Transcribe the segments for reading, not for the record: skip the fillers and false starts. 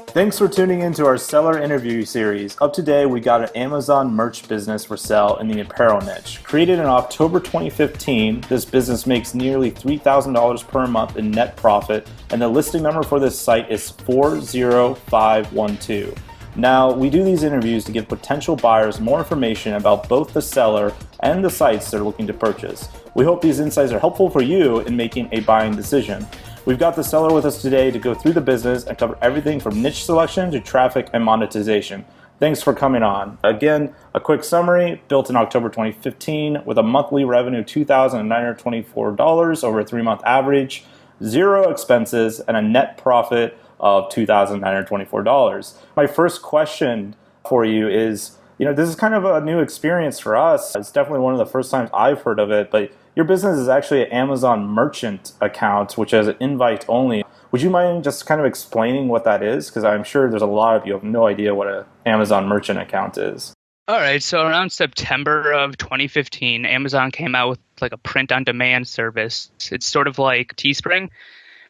Thanks for tuning into our seller interview series. Up today, we got an Amazon merch business for sale in the apparel niche. Created in October 2015, this business makes nearly $3,000 per month in net profit, and the listing number for this site is 40512. Now, we do these interviews to give potential buyers more information about both the seller and the sites they're looking to purchase. We hope these insights are helpful for you in making a buying decision. We've got the seller with us today to go through the business and cover everything from niche selection to traffic and monetization. Thanks for coming on. Again, a quick summary: built in October 2015 with a monthly revenue of $2,924 over a 3-month average, zero expenses, and a net profit of $2,924. My first question for you is, this is kind of a new experience for us. It's definitely one of the first times I've heard of it, but your business is actually an Amazon merchant account, which has an invite only. Would you mind just kind of explaining what that is? Because I'm sure there's a lot of you who have no idea what an Amazon merchant account is. All right, so around September of 2015, Amazon came out with like a print-on-demand service. It's sort of like Teespring,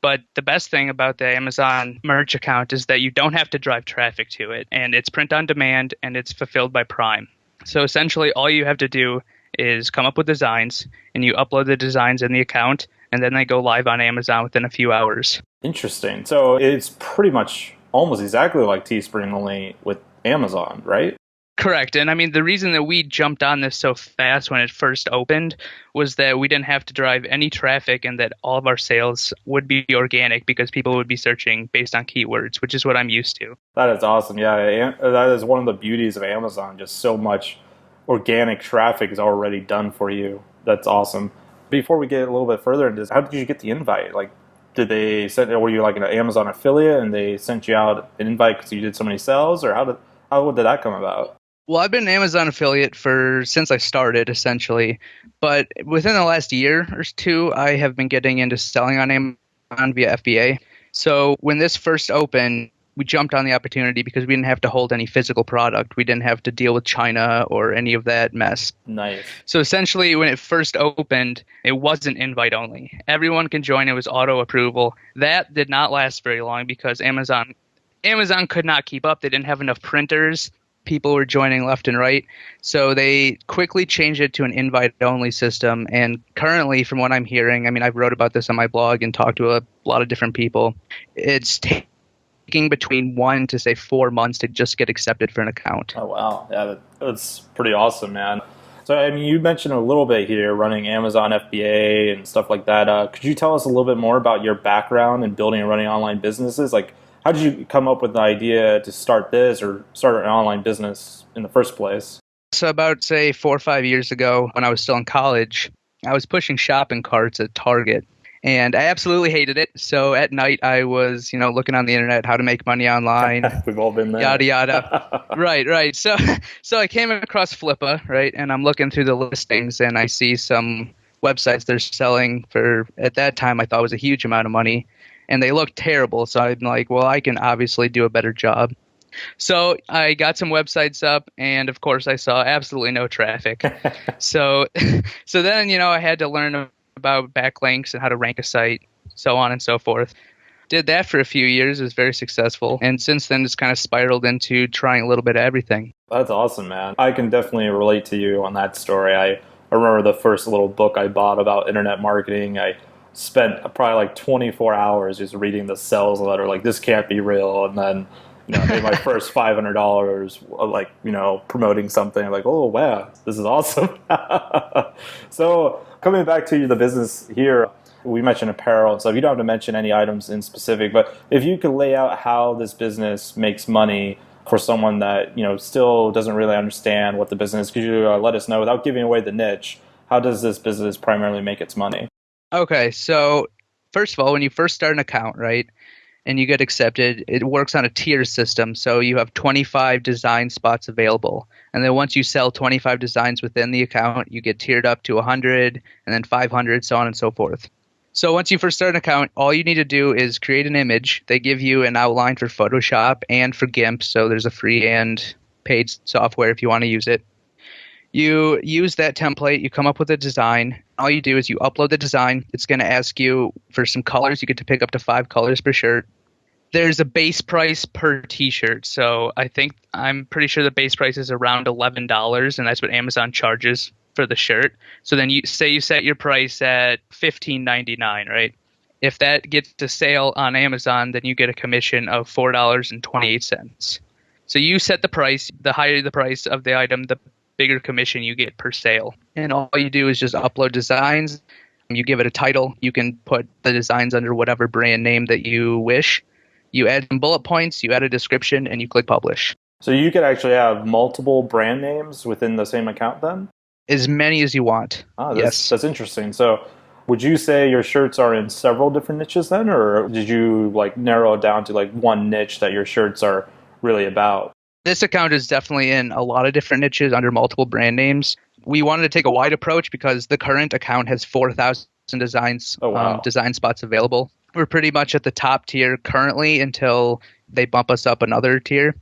but the best thing about the Amazon merch account is that you don't have to drive traffic to it, and it's print-on-demand, and it's fulfilled by Prime. So essentially, all you have to do is come up with designs, and you upload the designs in the account, and then they go live on Amazon within a few hours. Interesting. So it's pretty much almost exactly like Teespring, only with Amazon, right? Correct. And I mean, the reason that we jumped on this so fast when it first opened was that we didn't have to drive any traffic and that all of our sales would be organic because people would be searching based on keywords, which is what I'm used to. That is awesome. Yeah, that is one of the beauties of Amazon. Just so much organic traffic is already done for you. That's awesome. Before we get a little bit further into this, how did you get the invite? Like, did they send? Were you like an Amazon affiliate and they sent you out an invite because you did so many sales, or how did that come about? Well, I've been an Amazon affiliate since I started, essentially. But within the last year or two, I have been getting into selling on Amazon via FBA. So when this first opened, we jumped on the opportunity because we didn't have to hold any physical product. We didn't have to deal with China or any of that mess. Nice. So essentially, when it first opened, it wasn't invite only. Everyone can join. It was auto approval. That did not last very long because Amazon could not keep up. They didn't have enough printers. People were joining left and right. So they quickly changed it to an invite-only system. And currently, from what I'm hearing, I mean, I've wrote about this on my blog and talked to a lot of different people. It's taking between 1 to, say, 4 months to just get accepted for an account. Oh, wow. Yeah, that's pretty awesome, man. So, I mean, you mentioned a little bit here running Amazon FBA and stuff like that. Could you tell us a little bit more about your background in building and running online businesses? Like, how did you come up with the idea to start this or start an online business in the first place? So about, say, 4 or 5 years ago, when I was still in college, I was pushing shopping carts at Target, and I absolutely hated it. So at night, I was, looking on the internet how to make money online. We've all been there. Yada, yada. Right. So I came across Flippa, right, and I'm looking through the listings, and I see some websites they're selling for, at that time, I thought was a huge amount of money. And they looked terrible, so I'm like, well, I can obviously do a better job. So I got some websites up, and of course, I saw absolutely no traffic. So then, I had to learn about backlinks and how to rank a site, so on and so forth. Did that for a few years. It was very successful. And since then, it's kind of spiraled into trying a little bit of everything. That's awesome, man. I can definitely relate to you on that story. I remember the first little book I bought about internet marketing. I spent probably like 24 hours just reading the sales letter, like, this can't be real. And then, I made my first $500, like, promoting something. I'm like, oh, wow, this is awesome. So coming back to the business here, we mentioned apparel. So you don't have to mention any items in specific, but if you could lay out how this business makes money for someone that, still doesn't really understand what the business is, could you let us know, without giving away the niche, how does this business primarily make its money? Okay, so first of all, when you first start an account, right, and you get accepted, it works on a tier system. So you have 25 design spots available. And then once you sell 25 designs within the account, you get tiered up to 100 and then 500, so on and so forth. So once you first start an account, all you need to do is create an image. They give you an outline for Photoshop and for GIMP. So there's a free and paid software if you want to use it. You use that template, you come up with a design, All you do is you upload the design. It's going to ask you for some colors. You get to pick up to 5 colors per shirt. There's a base price per t-shirt. So I'm pretty sure the base price is around $11, and that's what Amazon charges for the shirt. So then you set your price at $15.99, right? If that gets to sale on Amazon, then you get a commission of $4.28. So you set the price. The higher the price of the item, the bigger commission you get per sale. And all you do is just upload designs. You give it a title. You can put the designs under whatever brand name that you wish. You add some bullet points, you add a description, and you click publish. So you could actually have multiple brand names within the same account then? As many as you want. Oh, Yes. that's interesting. So would you say your shirts are in several different niches then, or did you like narrow it down to like one niche that your shirts are really about? This account is definitely in a lot of different niches under multiple brand names. We wanted to take a wide approach because the current account has 4,000 designs, Oh, wow. design spots available. We're pretty much at the top tier currently until they bump us up another tier.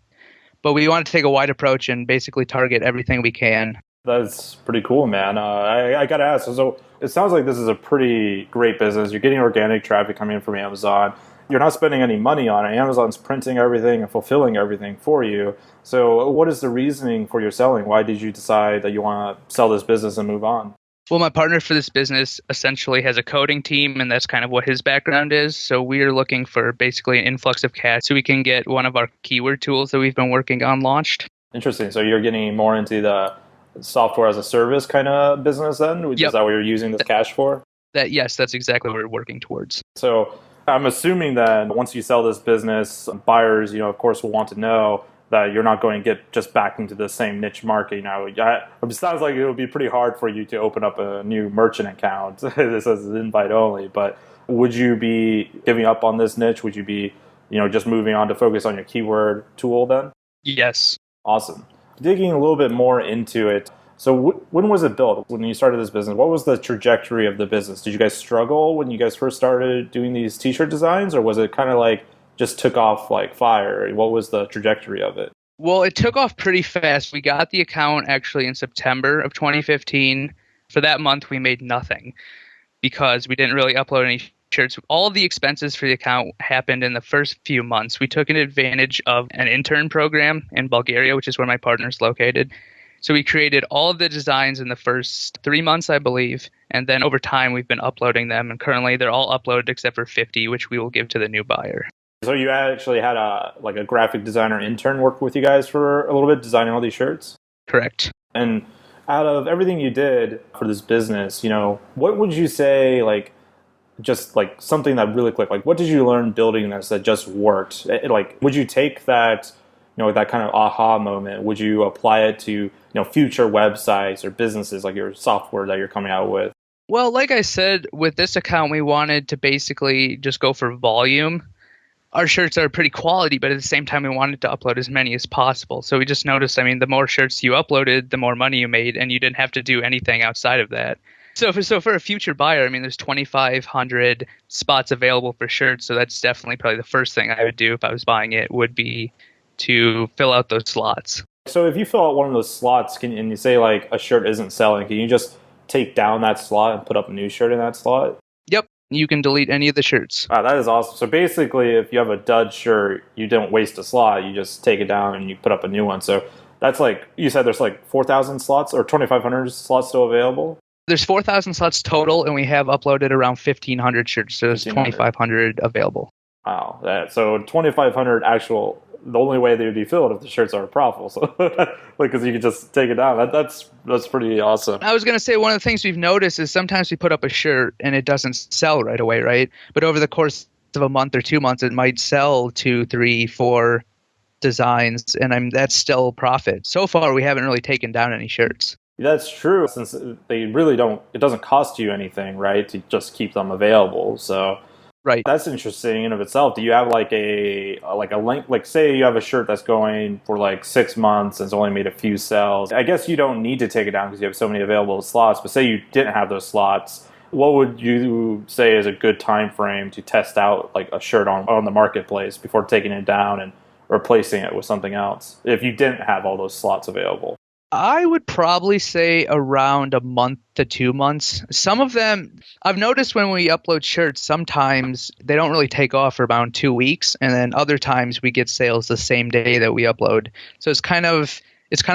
But we want to take a wide approach and basically target everything we can. That's pretty cool, man. I got to ask. So it sounds like this is a pretty great business. You're getting organic traffic coming in from Amazon. You're not spending any money on it. Amazon's printing everything and fulfilling everything for you. So what is the reasoning for your selling? Why did you decide that you want to sell this business and move on? Well, my partner for this business essentially has a coding team, and that's kind of what his background is. So we are looking for basically an influx of cash so we can get one of our keyword tools that we've been working on launched. Interesting. So you're getting more into the software as a service kind of business then? Yep. Is that what you're using this cash for? Yes, that's exactly what we're working towards. So I'm assuming that once you sell this business, buyers, of course, will want to know that you're not going to get just back into the same niche market. It sounds like it would be pretty hard for you to open up a new merchant account. This is invite only, but would you be giving up on this niche? Would you be, just moving on to focus on your keyword tool then? Yes. Awesome. Digging a little bit more into it. So when was it built? When you started this business, what was the trajectory of the business? Did you guys struggle when you guys first started doing these t-shirt designs, or was it kind of like just took off like fire? What was the trajectory of it? Well, it took off pretty fast. We got the account actually in September of 2015. For that month, we made nothing because we didn't really upload any shirts. All of the expenses for the account happened in the first few months. We took advantage of an intern program in Bulgaria, which is where my partner's located. So we created all of the designs in the first 3 months, I believe. And then over time, we've been uploading them. And currently, they're all uploaded except for 50, which we will give to the new buyer. So you actually had a graphic designer intern work with you guys for a little bit, designing all these shirts? Correct. And out of everything you did for this business, what would you say, just something that really clicked? What did you learn building this that just worked? Would you take that, that kind of aha moment? Would you apply it to, future websites or businesses like your software that you're coming out with? Well, like I said, with this account, we wanted to basically just go for volume. Our shirts are pretty quality, but at the same time, we wanted to upload as many as possible. So we just noticed, the more shirts you uploaded, the more money you made, and you didn't have to do anything outside of that. So for a future buyer, there's 2,500 spots available for shirts. So that's definitely probably the first thing I would do if I was buying it would be to fill out those slots. So if you fill out one of those slots, and you say a shirt isn't selling, can you just take down that slot and put up a new shirt in that slot? Yep. You can delete any of the shirts. Wow, that is awesome. So basically, if you have a dud shirt, you don't waste a slot. You just take it down and you put up a new one. So that's you said there's 4,000 slots or 2,500 slots still available? There's 4,000 slots total, and we have uploaded around 1,500 shirts. So there's 2,500 available. Wow. So 2,500 actual, the only way they would be filled if the shirts are profitable. So because you could just take it down. That's pretty awesome. I was going to say one of the things we've noticed is sometimes we put up a shirt and it doesn't sell right away, right? But over the course of a month or 2 months, it might sell 2, 3, 4 designs, and that's still profit. So far, we haven't really taken down any shirts. That's true, since they really don't, it doesn't cost you anything, right, to just keep them available. So right. That's interesting in of itself. Do you have a length, say you have a shirt that's going for 6 months and it's only made a few sales. I guess you don't need to take it down because you have so many available slots, but say you didn't have those slots, what would you say is a good time frame to test out a shirt on the marketplace before taking it down and replacing it with something else if you didn't have all those slots available? I would probably say around a month to 2 months. Some of them, I've noticed when we upload shirts, sometimes they don't really take off for about 2 weeks, and then other times we get sales the same day that we upload. So it's kind of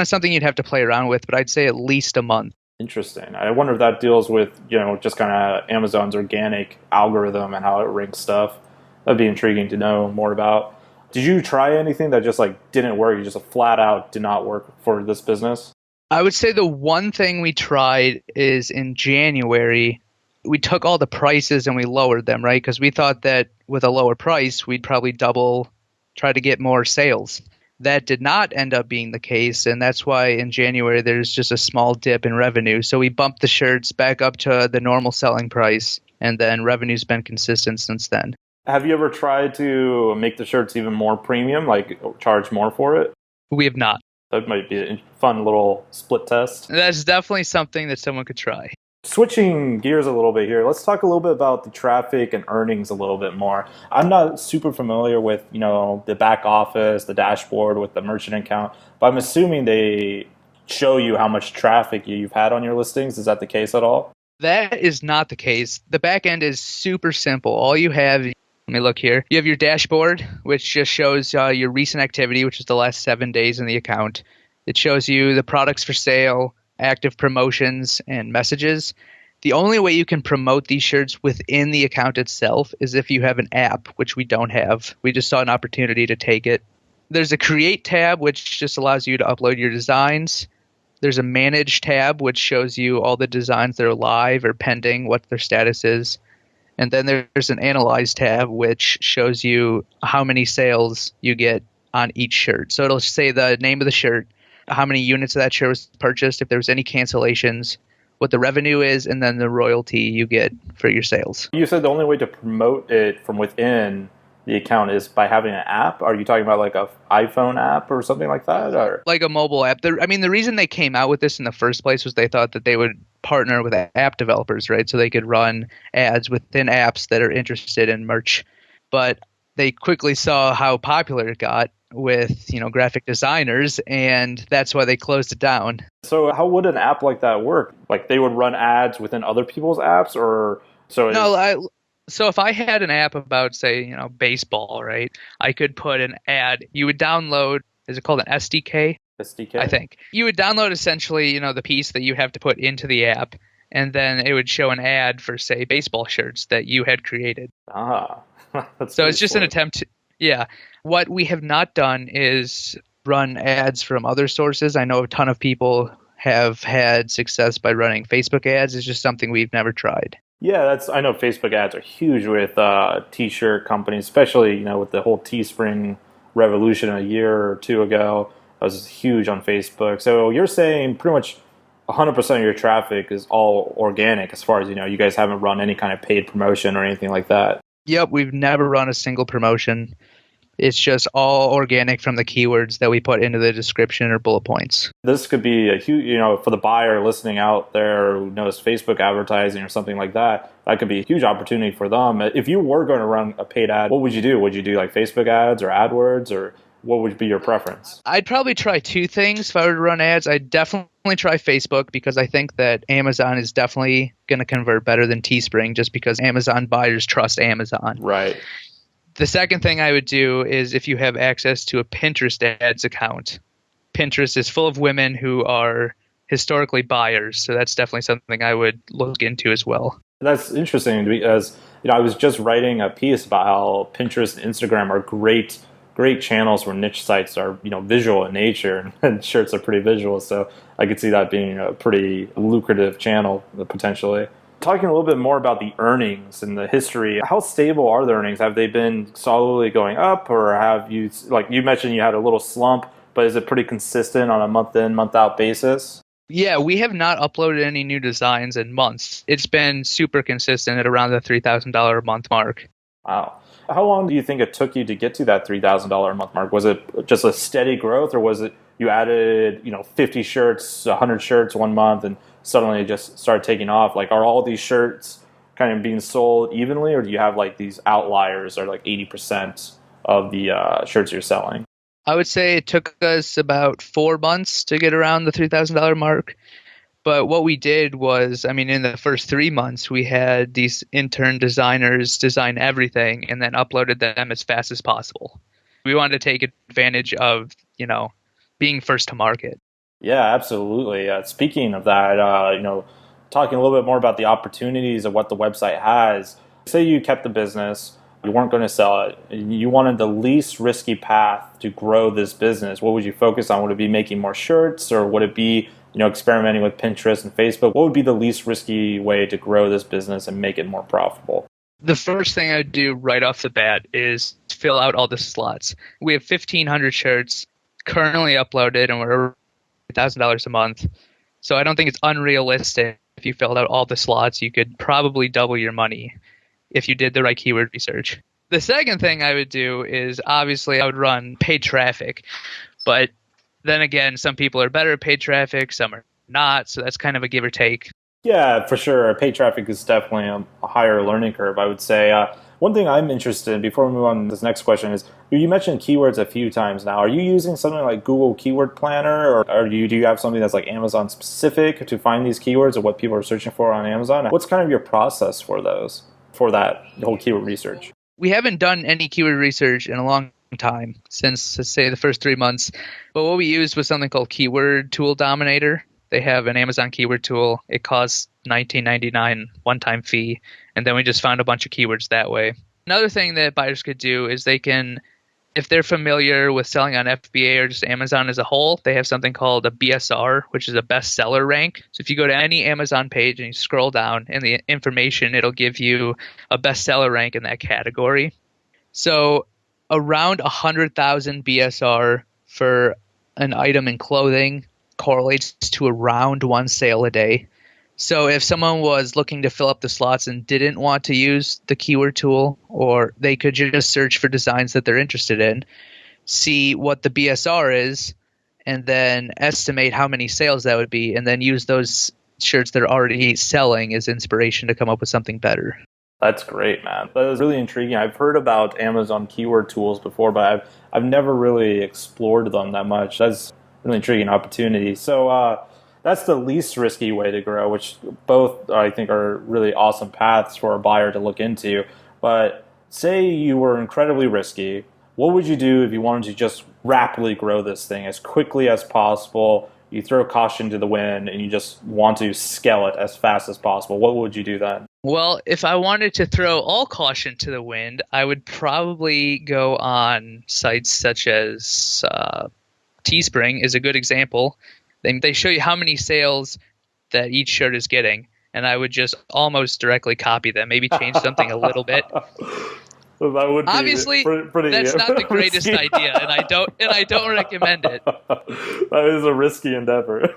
something you'd have to play around with, but I'd say at least a month. Interesting. I wonder if that deals with, just kind of Amazon's organic algorithm and how it ranks stuff. That'd be intriguing to know more about. Did you try anything that just like didn't work? You just flat out did not work for this business? I would say the one thing we tried is in January, we took all the prices and we lowered them, right? Because we thought that with a lower price, we'd probably double, try to get more sales. That did not end up being the case, and that's why in January there's just a small dip in revenue. So we bumped the shirts back up to the normal selling price, and then revenue's been consistent since then. Have you ever tried to make the shirts even more premium, like charge more for it? We have not. That might be a fun little split test. That's definitely something that someone could try. Switching gears a little bit here, let's talk a little bit about the traffic and earnings a little bit more. I'm not super familiar with, the back office, the dashboard with the merchant account, but I'm assuming they show you how much traffic you've had on your listings. Is that the case at all? That is not the case. The back end is super simple. All you have, let me look here. You have your dashboard, which just shows your recent activity, which is the last 7 days in the account. It shows you the products for sale, active promotions, and messages. The only way you can promote these shirts within the account itself is if you have an app, which we don't have. We just saw an opportunity to take it. There's a Create tab, which just allows you to upload your designs. There's a Manage tab, which shows you all the designs that are live or pending, what their status is. And then there's an Analyze tab, which shows you how many sales you get on each shirt. So it'll say the name of the shirt, how many units of that shirt was purchased, if there's any cancellations, what the revenue is, and then the royalty you get for your sales. You said the only way to promote it from within the account is by having an app. Are you talking about like a iPhone app or something like that? Or Like a mobile app. The reason they came out with this in the first place was they thought that they would partner with app developers, right? So they could run ads within apps that are interested in merch. But they quickly saw how popular it got with, graphic designers, and that's why they closed it down. so how would an app like that work? Like they would run ads within other people's apps, or so? So if I had an app about, say, baseball, right? I could put an ad. You would download, is it called an SDK? SDK. I think. You would download essentially, the piece that you have to put into the app, and then it would show an ad for, say, baseball shirts that you had created. Ah, that's So pretty it's just an slick. attempt to, yeah. What we have not done is run ads from other sources. I know a ton of people have had success by running Facebook ads. It's just something we've never tried. Yeah, I know Facebook ads are huge with t-shirt companies, especially with the whole Teespring revolution a year or two ago. That was huge on Facebook. So you're saying pretty much 100% of your traffic is all organic, as far as you guys haven't run any kind of paid promotion or anything like that. Yep, we've never run a single promotion. It's just all organic from the keywords that we put into the description or bullet points. This could be a huge, for the buyer listening out there who knows Facebook advertising or something like that. That could be a huge opportunity for them. If you were going to run a paid ad, what would you do? Would you do like Facebook ads or AdWords, or what would be your preference? I'd probably try two things if I were to run ads. I'd definitely try Facebook because I think that Amazon is definitely going to convert better than Teespring just because Amazon buyers trust Amazon. Right. The second thing I would do is if you have access to a Pinterest ads account. Pinterest is full of women who are historically buyers, so that's definitely something I would look into as well. That's interesting because I was just writing a piece about how Pinterest and Instagram are great channels where niche sites are visual in nature, and shirts are pretty visual. So I could see that being a pretty lucrative channel potentially. Talking a little bit more about the earnings and the history, how stable are the earnings? Have they been solidly going up, or have you, like you mentioned, you had a little slump, but is it pretty consistent on a month in, month out basis? Yeah, we have not uploaded any new designs in months. It's been super consistent at around the $3,000 a month mark. Wow. How long do you think it took you to get to that $3,000 a month mark? Was it just a steady growth, or was it you added 50 shirts, 100 shirts one month, and suddenly it just started taking off? Like, are all these shirts kind of being sold evenly, or do you have like these outliers, or like 80% of the shirts you're selling? I would say it took us about 4 months to get around the $3,000 mark. But what we did was, I mean, in the first 3 months, we had these intern designers design everything and then uploaded them as fast as possible. We wanted to take advantage of, being first to market. Yeah, absolutely. Speaking of that, talking a little bit more about the opportunities of what the website has. Say you kept the business, you weren't going to sell it, and you wanted the least risky path to grow this business. What would you focus on? Would it be making more shirts, or would it be, experimenting with Pinterest and Facebook? What would be the least risky way to grow this business and make it more profitable? The first thing I would do right off the bat is fill out all the slots. We have 1,500 shirts currently uploaded, and we're $1,000 a month. So I don't think it's unrealistic. If you filled out all the slots, you could probably double your money if you did the right keyword research. The second thing I would do is obviously I would run paid traffic. But then again, some people are better at paid traffic, some are not. So that's kind of a give or take. Yeah, for sure. Paid traffic is definitely a higher learning curve, I would say. One thing I'm interested in before we move on to this next question is you mentioned keywords a few times now. Are you using something like Google Keyword Planner, or do you have something that's like Amazon specific to find these keywords or what people are searching for on Amazon? What's kind of your process for those, for that whole keyword research? We haven't done any keyword research in a long time, since, let's say, the first 3 months. But what we used was something called Keyword Tool Dominator. They have an Amazon keyword tool. It costs $19.99 one-time fee, and then we just found a bunch of keywords that way. Another thing that buyers could do is they can, if they're familiar with selling on FBA or just Amazon as a whole, they have something called a BSR, which is a bestseller rank. So if you go to any Amazon page and you scroll down in the information, it'll give you a bestseller rank in that category. So around 100,000 BSR for an item in clothing correlates to around one sale a day. So if someone was looking to fill up the slots and didn't want to use the keyword tool, or they could just search for designs that they're interested in, see what the BSR is, and then estimate how many sales that would be, and then use those shirts that are already selling as inspiration to come up with something better. That's great, man. That is really intriguing. I've heard about Amazon keyword tools before, but I've never really explored them that much. That's really intriguing opportunity. So that's the least risky way to grow, which both I think are really awesome paths for a buyer to look into. But say you were incredibly risky, what would you do if you wanted to just rapidly grow this thing as quickly as possible? You throw caution to the wind and you just want to scale it as fast as possible. What would you do then? Well, if I wanted to throw all caution to the wind, I would probably go on sites such as Teespring is a good example. They show you how many sales that each shirt is getting, and I would just almost directly copy them, maybe change something a little bit. Well, that would be Obviously, pretty that's not the greatest risky. idea, and I don't recommend it. That is a risky endeavor.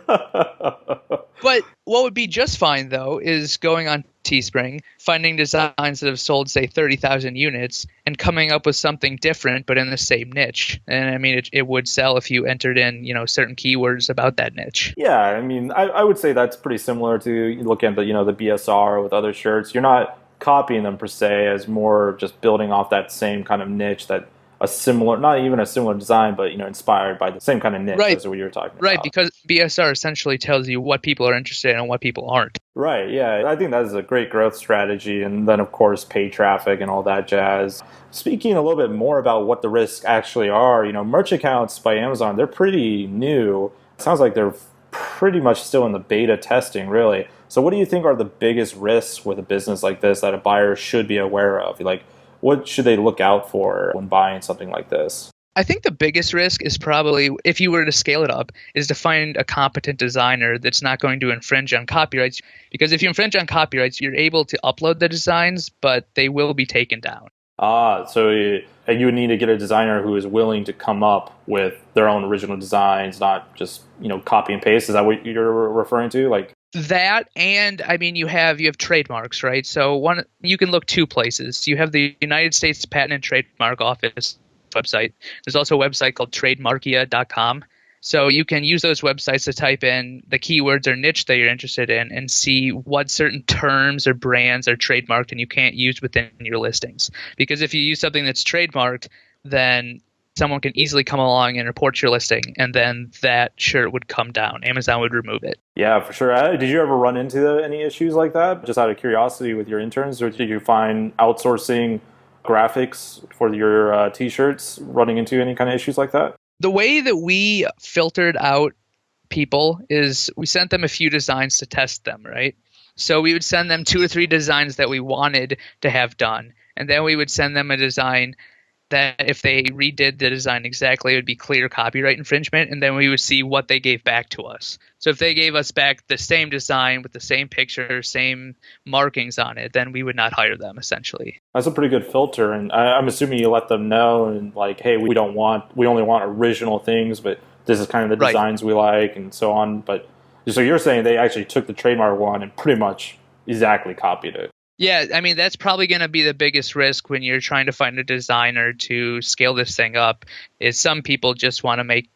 But what would be just fine, though, is going on Teespring, finding designs that have sold, say, 30,000 units, and coming up with something different but in the same niche. And I mean, it would sell if you entered in, certain keywords about that niche. Yeah, I mean, I would say that's pretty similar to looking at the BSR with other shirts. You're not copying them per se, as more just building off that same kind of niche, that a similar, not even a similar design, but inspired by the same kind of niche as what you were talking about. Right, because BSR essentially tells you what people are interested in and what people aren't. Right, yeah, I think that is a great growth strategy, and then of course paid traffic and all that jazz. Speaking a little bit more about what the risks actually are, merch accounts by Amazon, they're pretty new. It sounds like they're pretty much still in the beta testing, really. So what do you think are the biggest risks with a business like this that a buyer should be aware of? Like, what should they look out for when buying something like this? I think the biggest risk is probably, if you were to scale it up, is to find a competent designer that's not going to infringe on copyrights. Because if you infringe on copyrights, you're able to upload the designs, but they will be taken down. So you would need to get a designer who is willing to come up with their own original designs, not just copy and paste. Is that what you're referring to? Like that, and I mean, you have trademarks, right? So you can look two places. You have the United States Patent and Trademark Office website. There's also a website called trademarkia.com. So you can use those websites to type in the keywords or niche that you're interested in and see what certain terms or brands are trademarked and you can't use within your listings. Because if you use something that's trademarked, then someone can easily come along and report your listing, and then that shirt would come down. Amazon would remove it. Yeah, for sure. Did you ever run into any issues like that? Just out of curiosity with your interns, or did you find outsourcing graphics for your t-shirts running into any kind of issues like that? The way that we filtered out people is we sent them a few designs to test them, right? So we would send them 2 or 3 designs that we wanted to have done. And then we would send them a design that if they redid the design exactly, it would be clear copyright infringement. And then we would see what they gave back to us. So if they gave us back the same design with the same picture, same markings on it, then we would not hire them, essentially. That's a pretty good filter. And I'm assuming you let them know and like, hey, we only want original things, but this is kind of the designs we like and so on. But so you're saying they actually took the trademark one and pretty much exactly copied it. Yeah, I mean, that's probably going to be the biggest risk when you're trying to find a designer to scale this thing up, is some people just want to make,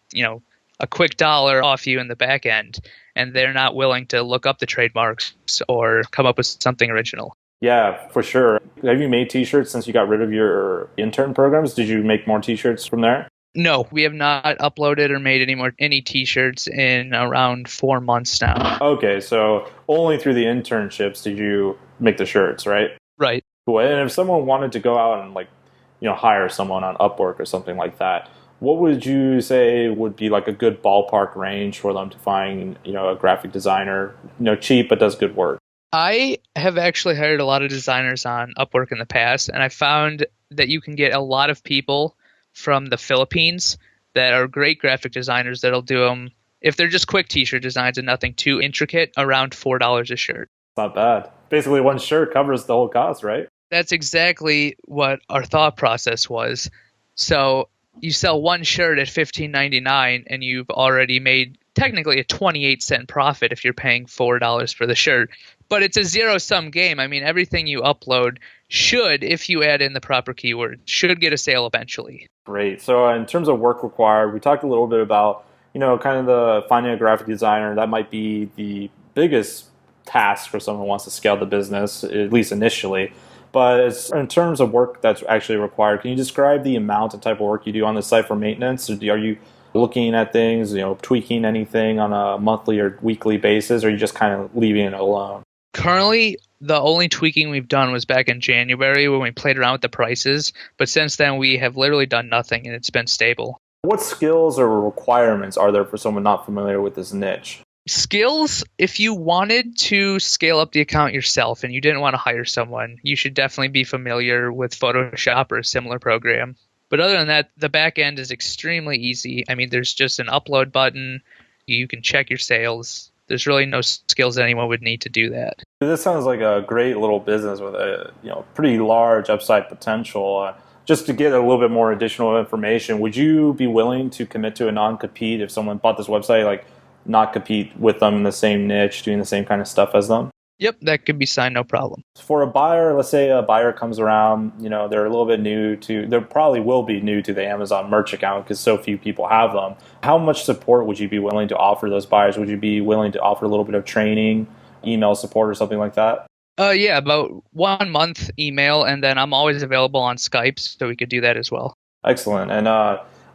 a quick dollar off you in the back end, and they're not willing to look up the trademarks or come up with something original. Yeah, for sure. Have you made t-shirts since you got rid of your intern programs? Did you make more t-shirts from there? No, we have not uploaded or made any t-shirts in around 4 months now. Okay, so only through the internships did you make the shirts, right? Right. Cool. And if someone wanted to go out and hire someone on Upwork or something like that, what would you say would be like a good ballpark range for them to find, a graphic designer, cheap but does good work? I have actually hired a lot of designers on Upwork in the past, and I found that you can get a lot of people from the Philippines that are great graphic designers that'll do them, if they're just quick t-shirt designs and nothing too intricate, around $4 a shirt. Not bad. Basically, one shirt covers the whole cost, right? That's exactly what our thought process was. So you sell one shirt at $15.99 and you've already made technically a 28-cent profit if you're paying $4 for the shirt. But it's a zero-sum game. I mean, everything you upload should, if you add in the proper keyword, should get a sale eventually. Great. So in terms of work required, we talked a little bit about, kind of the finding a graphic designer. That might be the biggest task for someone who wants to scale the business, at least initially. But in terms of work that's actually required, can you describe the amount and type of work you do on the site for maintenance? Or are you looking at things, tweaking anything on a monthly or weekly basis, or are you just kind of leaving it alone? Currently, the only tweaking we've done was back in January when we played around with the prices. But since then, we have literally done nothing, and it's been stable. What skills or requirements are there for someone not familiar with this niche? Skills, if you wanted to scale up the account yourself and you didn't want to hire someone, you should definitely be familiar with Photoshop or a similar program. But other than that, the back end is extremely easy. I mean, there's just an upload button. You can check your sales. There's really no skills that anyone would need to do that. This sounds like a great little business with a pretty large upside potential. Just to get a little bit more additional information, would you be willing to commit to a non-compete if someone bought this website, like not compete with them in the same niche, doing the same kind of stuff as them? Yep, that could be signed, no problem. For a buyer, let's say a buyer comes around, they're a little bit they probably will be new to the Amazon merch account because so few people have them. How much support would you be willing to offer those buyers? Would you be willing to offer a little bit of training, email support or something like that? Yeah, about 1 month email, and then I'm always available on Skype, so we could do that as well. Excellent. And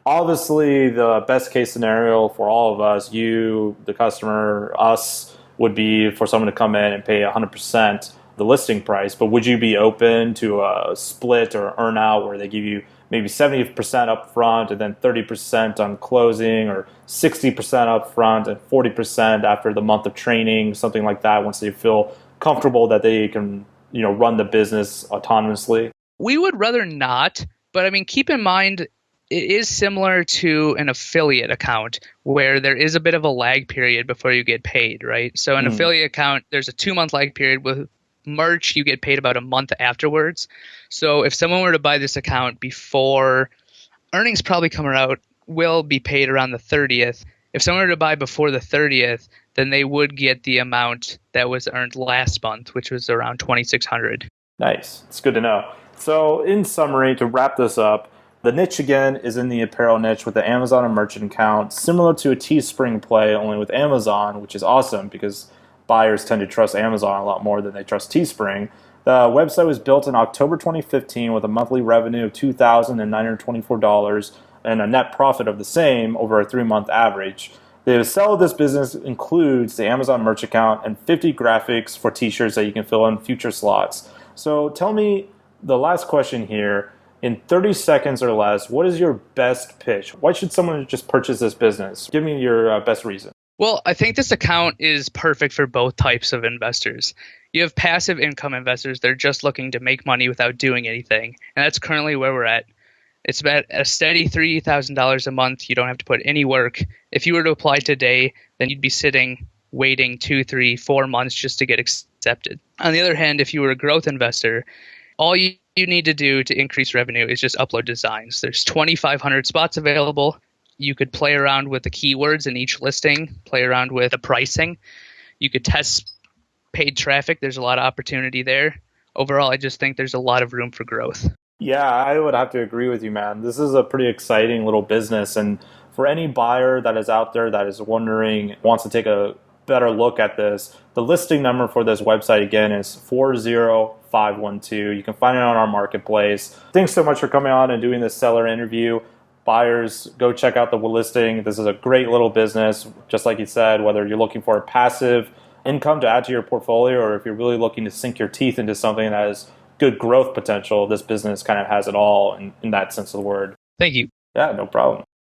obviously, the best case scenario for all of us, you, the customer, us, would be for someone to come in and pay 100% the listing price. But would you be open to a split or earn out where they give you maybe 70% up front and then 30% on closing, or 60% up front and 40% after the month of training, something like that, once they feel comfortable that they can run the business autonomously? We would rather not, but I mean, keep in mind, it is similar to an affiliate account where there is a bit of a lag period before you get paid, right? So an affiliate account, there's a 2-month lag period. With merch, you get paid about a month afterwards. So if someone were to buy this account before earnings probably come out, will be paid around the 30th. If someone were to buy before the 30th, then they would get the amount that was earned last month, which was around $2,600. Nice. It's good to know. So in summary, to wrap this up, the niche, again, is in the apparel niche with the Amazon and merchant account, similar to a Teespring play, only with Amazon, which is awesome because buyers tend to trust Amazon a lot more than they trust Teespring. The website was built in October 2015 with a monthly revenue of $2,924. and a net profit of the same over a 3-month average. The sell of this business includes the Amazon merch account and 50 graphics for t-shirts that you can fill in future slots. So tell me, the last question here, in 30 seconds or less, what is your best pitch? Why should someone just purchase this business? Give me your best reason. Well, I think this account is perfect for both types of investors. You have passive income investors. They're just looking to make money without doing anything. And that's currently where we're at. It's about a steady $3,000 a month. You don't have to put any work. If you were to apply today, then you'd be sitting waiting 2, 3, 4 months just to get accepted. On the other hand, if you were a growth investor, all you need to do to increase revenue is just upload designs. There's 2,500 spots available. You could play around with the keywords in each listing, play around with the pricing. You could test paid traffic. There's a lot of opportunity there. Overall, I just think there's a lot of room for growth. Yeah, I would have to agree with you, man. This is a pretty exciting little business. And for any buyer that is out there that is wondering, wants to take a better look at this, the listing number for this website again is 40512. You can find it on our marketplace. Thanks so much for coming on and doing this seller interview. Buyers, go check out the listing. This is a great little business. Just like you said, whether you're looking for a passive income to add to your portfolio or if you're really looking to sink your teeth into something that has good growth potential, this business kind of has it all in that sense of the word. Thank you. Yeah, no problem.